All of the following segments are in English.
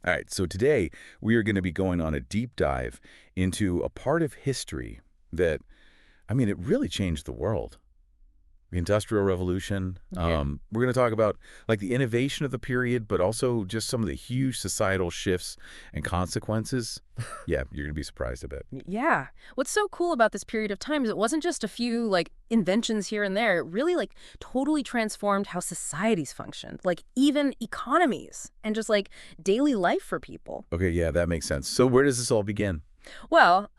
All right, so today we are going to be going on a deep dive into a part of history that, it really changed the world. The Industrial Revolution. Yeah. We're going to talk about like the innovation of the period, but also just some of the huge societal shifts and consequences. Yeah, you're going to be surprised a bit. Yeah. What's so cool about this period of time is it wasn't just a few inventions here and there. It really totally transformed how societies functioned, like even economies and just daily life for people. Okay, yeah, that makes sense. So where does this all begin? Well,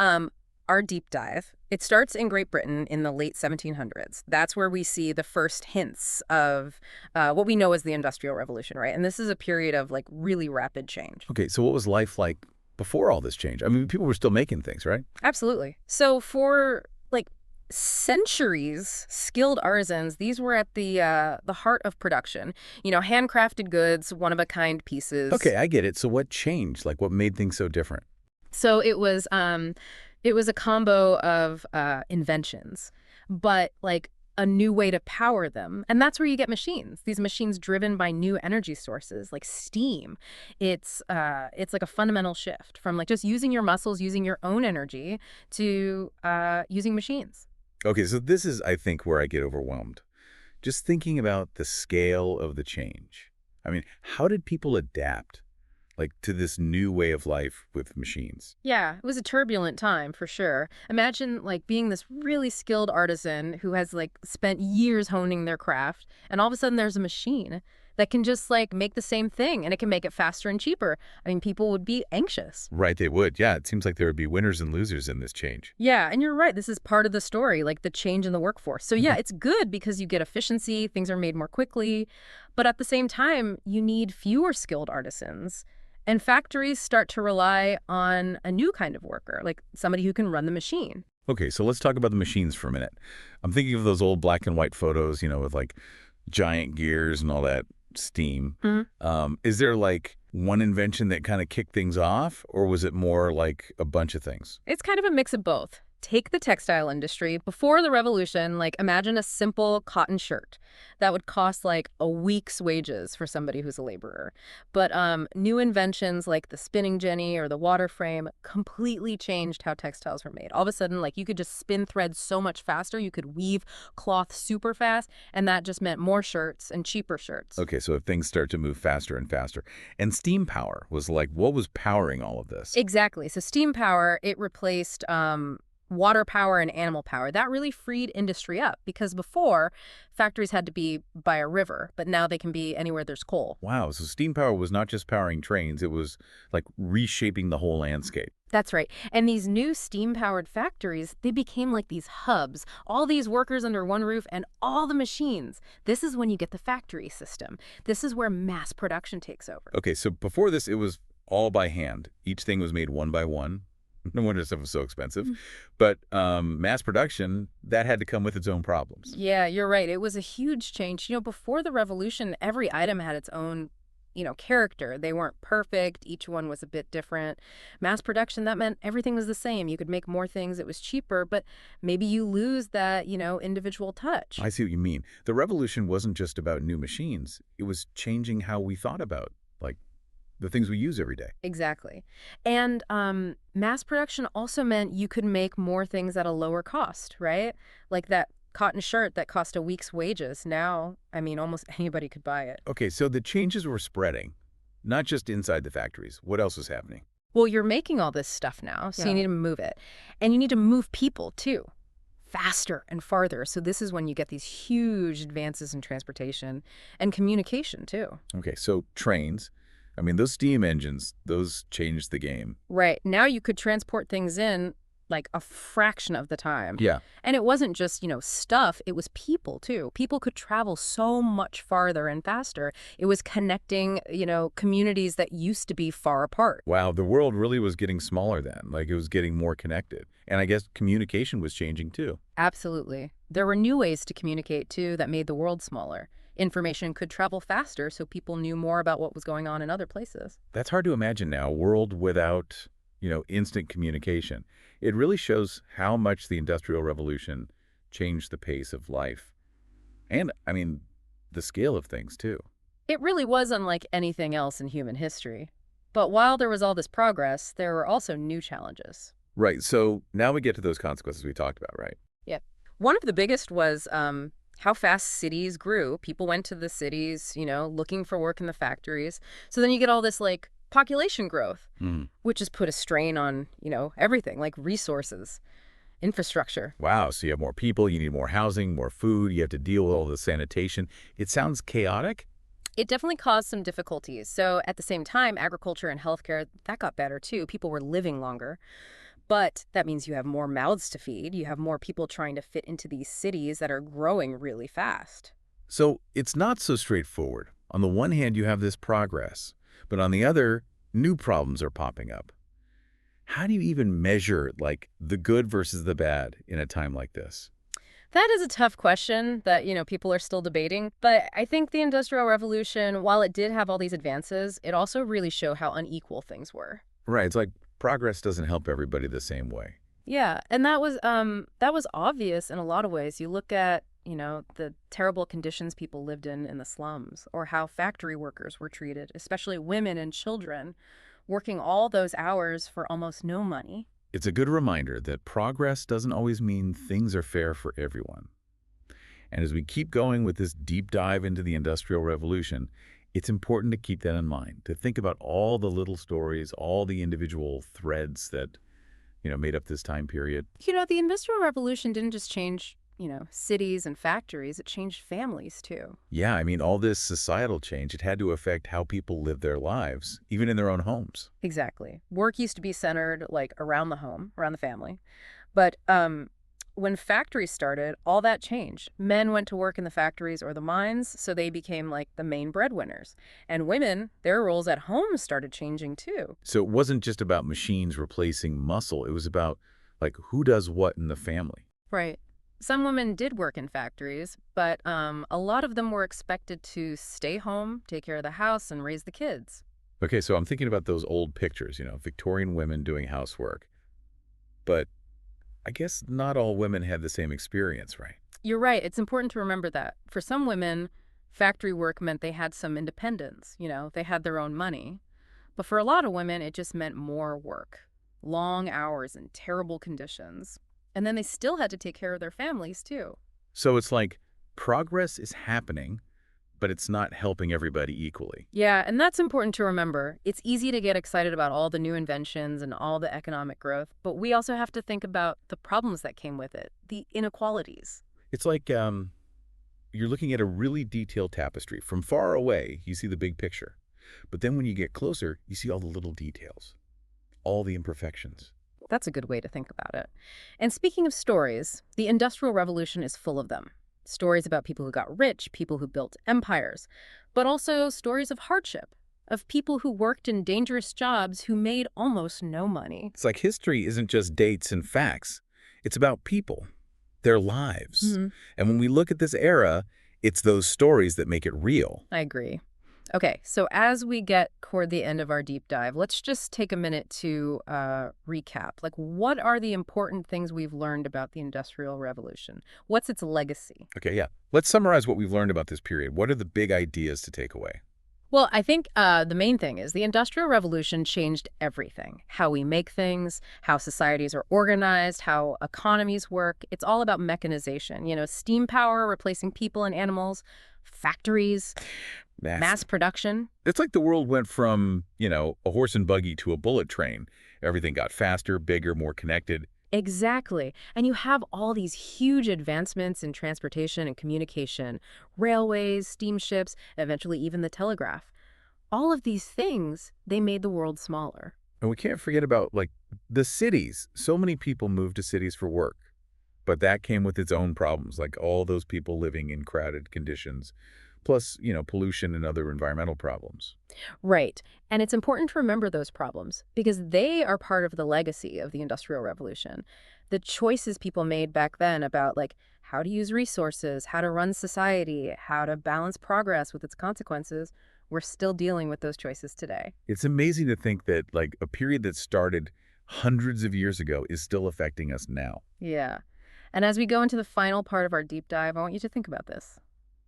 our deep dive, it starts in Great Britain in the late 1700s. That's where we see the first hints of what we know as the Industrial Revolution, right? And this is a period of really rapid change. Okay, so what was life like before all this change? People were still making things, right? Absolutely. So for centuries, skilled artisans, these were at the heart of production. Handcrafted goods, one of a kind pieces. Okay, I get it. So what changed? Like what made things so different? So it was a combo of inventions, but a new way to power them. And that's where you get machines. These machines driven by new energy sources like steam. It's like a fundamental shift from just using your muscles, using your own energy to using machines. Okay, so this is, I think, where I get overwhelmed. Just thinking about the scale of the change. How did people adapt, to this new way of life with machines? Yeah, it was a turbulent time for sure. Imagine being this really skilled artisan who has spent years honing their craft, and all of a sudden there's a machine that can just make the same thing, and it can make it faster and cheaper. People would be anxious. Right, they would. Yeah, it seems like there would be winners and losers in this change. Yeah, and you're right. This is part of the story, the change in the workforce. So yeah, it's good because you get efficiency, things are made more quickly, but at the same time, you need fewer skilled artisans. And factories start to rely on a new kind of worker, like somebody who can run the machine. Okay, so let's talk about the machines for a minute. I'm thinking of those old black and white photos, with giant gears and all that steam. Is there one invention that kind of kicked things off, or was it more like a bunch of things? It's kind of a mix of both. Take the textile industry. Before the revolution, imagine a simple cotton shirt that would cost a week's wages for somebody who's a laborer. But new inventions like the spinning jenny or the water frame completely changed how textiles were made. All of a sudden, you could just spin thread so much faster. You could weave cloth super fast, and that just meant more shirts and cheaper shirts. Okay, so if things start to move faster and faster. And steam power was what was powering all of this? Exactly. So steam power, it replaced water power and animal power. That really freed industry up because before, factories had to be by a river, but now they can be anywhere there's coal. Wow, so steam power was not just powering trains, it was reshaping the whole landscape. That's right. And these new steam-powered factories, they became these hubs, all these workers under one roof and all the machines. This is when you get the factory system. This is where mass production takes over. Okay, so before this, it was all by hand. Each thing was made one by one. No wonder stuff was so expensive. But mass production, that had to come with its own problems. Yeah, you're right. It was a huge change. Before the revolution, every item had its own, character. They weren't perfect. Each one was a bit different. Mass production, that meant everything was the same. You could make more things. It was cheaper, but maybe you lose that, individual touch. I see what you mean. The revolution wasn't just about new machines. It was changing how we thought about, the things we use every day. Exactly. And mass production also meant you could make more things at a lower cost, right? Like that cotton shirt that cost a week's wages. Now, almost anybody could buy it. Okay, so the changes were spreading, not just inside the factories. What else was happening? Well, you're making all this stuff now, so Yeah. you need to move it. And you need to move people, too, faster and farther. So this is when you get these huge advances in transportation and communication, too. Okay, so trains. Those steam engines, those changed the game. Right. Now you could transport things in a fraction of the time. Yeah. And it wasn't just, stuff. It was people, too. People could travel so much farther and faster. It was connecting, communities that used to be far apart. Wow, the world really was getting smaller then. It was getting more connected. And I guess communication was changing, too. Absolutely. There were new ways to communicate, too, that made the world smaller. Information could travel faster, so people knew more about what was going on in other places. That's hard to imagine now, a world without, instant communication. It really shows how much the Industrial Revolution changed the pace of life. And, the scale of things, too. It really was unlike anything else in human history. But while there was all this progress, there were also new challenges. Right. So now we get to those consequences we talked about, right? Yep. One of the biggest was how fast cities grew. People went to the cities, looking for work in the factories. So then you get all this like population growth, Mm. which has put a strain on, everything like resources, infrastructure. Wow. So you have more people, you need more housing, more food, you have to deal with all the sanitation. It sounds chaotic. It definitely caused some difficulties. So at the same time, agriculture and healthcare, that got better too. People were living longer. But that means you have more mouths to feed. You have more people trying to fit into these cities that are growing really fast. So it's not so straightforward. On the one hand, you have this progress, but on the other, new problems are popping up. How do you even measure, like, the good versus the bad in a time like this? That is a tough question that, people are still debating. But I think the Industrial Revolution, while it did have all these advances, it also really showed how unequal things were. Right, it's like progress doesn't help everybody the same way. Yeah, and that was obvious in a lot of ways. You look at, the terrible conditions people lived in the slums, or how factory workers were treated, especially women and children, working all those hours for almost no money. It's a good reminder that progress doesn't always mean things are fair for everyone. And as we keep going with this deep dive into the Industrial Revolution, it's important to keep that in mind, to think about all the little stories, all the individual threads that, made up this time period. The Industrial Revolution didn't just change, cities and factories, it changed families too. Yeah, I mean, all this societal change, it had to affect how people live their lives, even in their own homes. Exactly. Work used to be centered like around the home, around the family. But when factories started, all that changed. Men went to work in the factories or the mines, so they became like the main breadwinners. And women, their roles at home started changing too. So it wasn't just about machines replacing muscle. It was about, like, who does what in the family. Right. Some women did work in factories, but a lot of them were expected to stay home, take care of the house, and raise the kids. Okay, so I'm thinking about those old pictures, Victorian women doing housework. But I guess not all women had the same experience, right? You're right. It's important to remember that. For some women, factory work meant they had some independence. They had their own money. But for a lot of women, it just meant more work, long hours in terrible conditions. And then they still had to take care of their families, too. So it's like progress is happening, but it's not helping everybody equally. Yeah, and that's important to remember. It's easy to get excited about all the new inventions and all the economic growth, but we also have to think about the problems that came with it, the inequalities. It's like you're looking at a really detailed tapestry. From far away, you see the big picture. But then when you get closer, you see all the little details, all the imperfections. That's a good way to think about it. And speaking of stories, the Industrial Revolution is full of them. Stories about people who got rich, people who built empires, but also stories of hardship, of people who worked in dangerous jobs who made almost no money. It's like history isn't just dates and facts. It's about people, their lives. Hmm. And when we look at this era, it's those stories that make it real. I agree. Okay, so as we get toward the end of our deep dive, let's just take a minute to recap. Like, what are the important things we've learned about the Industrial Revolution? What's its legacy? Okay, yeah. Let's summarize what we've learned about this period. What are the big ideas to take away? Well, I think the main thing is the Industrial Revolution changed everything. How we make things, how societies are organized, how economies work. It's all about mechanization. Steam power replacing people and animals, factories, mass production. It's like the world went from, a horse and buggy to a bullet train. Everything got faster, bigger, more connected. Exactly. And you have all these huge advancements in transportation and communication, railways, steamships, eventually even the telegraph. All of these things, they made the world smaller. And we can't forget about, like, the cities. So many people moved to cities for work. But that came with its own problems, like all those people living in crowded conditions, plus, pollution and other environmental problems. Right. And it's important to remember those problems because they are part of the legacy of the Industrial Revolution. The choices people made back then about like how to use resources, how to run society, how to balance progress with its consequences, we're still dealing with those choices today. It's amazing to think that, like, a period that started hundreds of years ago is still affecting us now. Yeah. And as we go into the final part of our deep dive, I want you to think about this.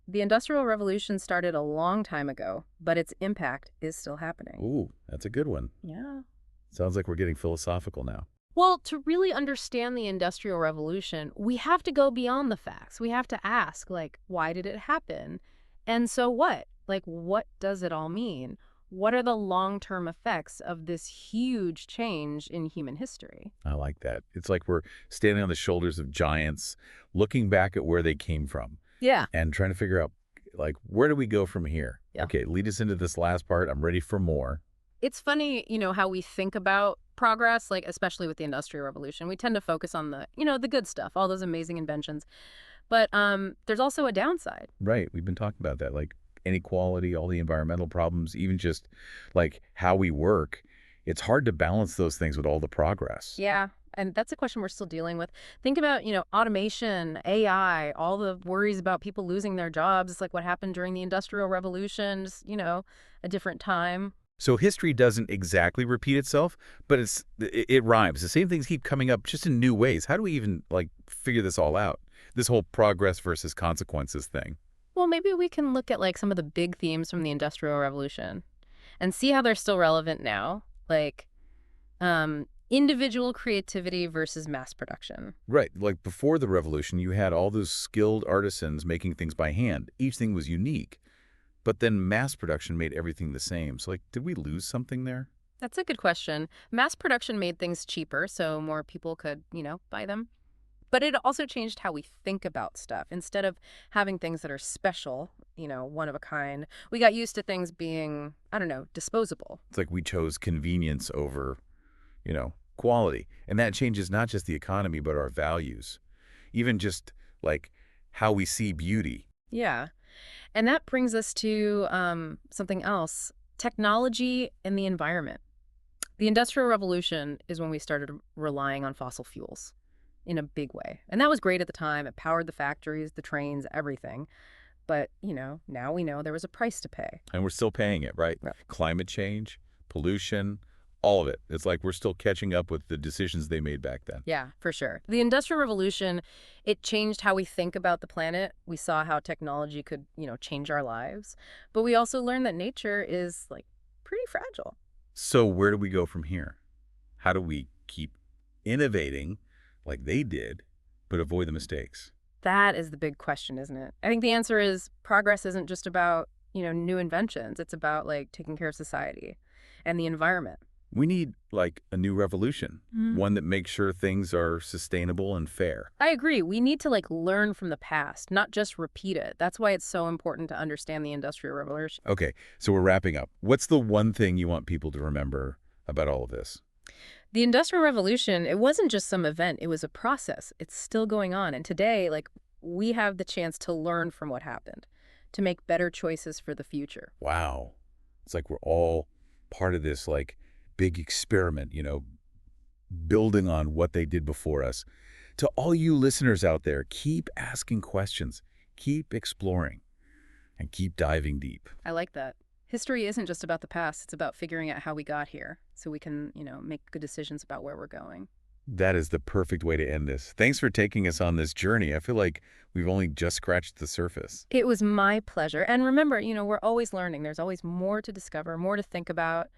The Industrial Revolution started a long time ago, but its impact is still happening. Ooh, that's a good one. Yeah. Sounds like we're getting philosophical now. Well, to really understand the Industrial Revolution, we have to go beyond the facts. We have to ask, like, why did it happen? And so what? Like, what does it all mean? What are the long-term effects of this huge change in human history? I like that. It's like we're standing on the shoulders of giants, looking back at where they came from Yeah. and trying to figure out, like, where do we go from here? Yeah. Okay, lead us into this last part. I'm ready for more. It's funny, how we think about progress, like especially with the Industrial Revolution. We tend to focus on the good stuff, all those amazing inventions. But there's also a downside. Right. We've been talking about that, like inequality, all the environmental problems, even just like how we work. It's hard to balance those things with all the progress. Yeah. And that's a question we're still dealing with. Think about, automation, AI, all the worries about people losing their jobs. It's like what happened during the Industrial Revolution, just, a different time. So history doesn't exactly repeat itself, but it rhymes. The same things keep coming up just in new ways. How do we even like figure this all out? This whole progress versus consequences thing. Well, maybe we can look at like some of the big themes from the Industrial Revolution and see how they're still relevant now. Like individual creativity versus mass production. Right. Like before the revolution, you had all those skilled artisans making things by hand. Each thing was unique. But then mass production made everything the same. So, like, did we lose something there? That's a good question. Mass production made things cheaper, so more people could, buy them. But it also changed how we think about stuff. Instead of having things that are special, one of a kind, we got used to things being, I don't know, disposable. It's like we chose convenience over, quality. And that changes not just the economy, but our values. Even just, like, how we see beauty. Yeah. And that brings us to something else, technology and the environment. The Industrial Revolution is when we started relying on fossil fuels in a big way. And that was great at the time. It powered the factories, the trains, everything. But, now we know there was a price to pay. And we're still paying it, right? Right. Climate change, pollution, all of it. It's like we're still catching up with the decisions they made back then. Yeah, for sure. The Industrial Revolution, it changed how we think about the planet. We saw how technology could, change our lives. But we also learned that nature is, like, pretty fragile. So where do we go from here? How do we keep innovating like they did, but avoid the mistakes? That is the big question, isn't it? I think the answer is progress isn't just about, new inventions. It's about, like, taking care of society and the environment. We need, like, a new revolution, one that makes sure things are sustainable and fair. I agree. We need to, like, learn from the past, not just repeat it. That's why it's so important to understand the Industrial Revolution. Okay, so we're wrapping up. What's the one thing you want people to remember about all of this? The Industrial Revolution, it wasn't just some event. It was a process. It's still going on. And today, like, we have the chance to learn from what happened, to make better choices for the future. Wow. It's like we're all part of this, like, big experiment, building on what they did before us. To all you listeners out there, keep asking questions, keep exploring, and keep diving deep. I like that. History isn't just about the past. It's about figuring out how we got here so we can, make good decisions about where we're going. That is the perfect way to end this. Thanks for taking us on this journey. I feel like we've only just scratched the surface. It was my pleasure. And remember, we're always learning. There's always more to discover, more to think about.